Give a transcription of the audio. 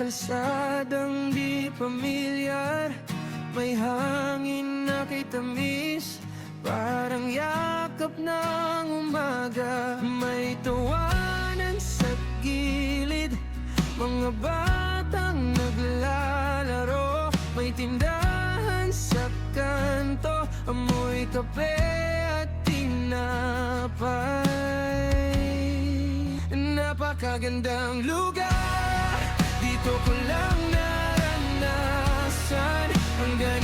kalsadang di pamilyar, may hangin na kitamis, parang yakap ng umaga. May tawanan sa gilid, mga batang naglalaro, may tindahan sa kanto, amoy kape at tinapay. Napakagandang lugar, dito ko lang naranasan ang ganito.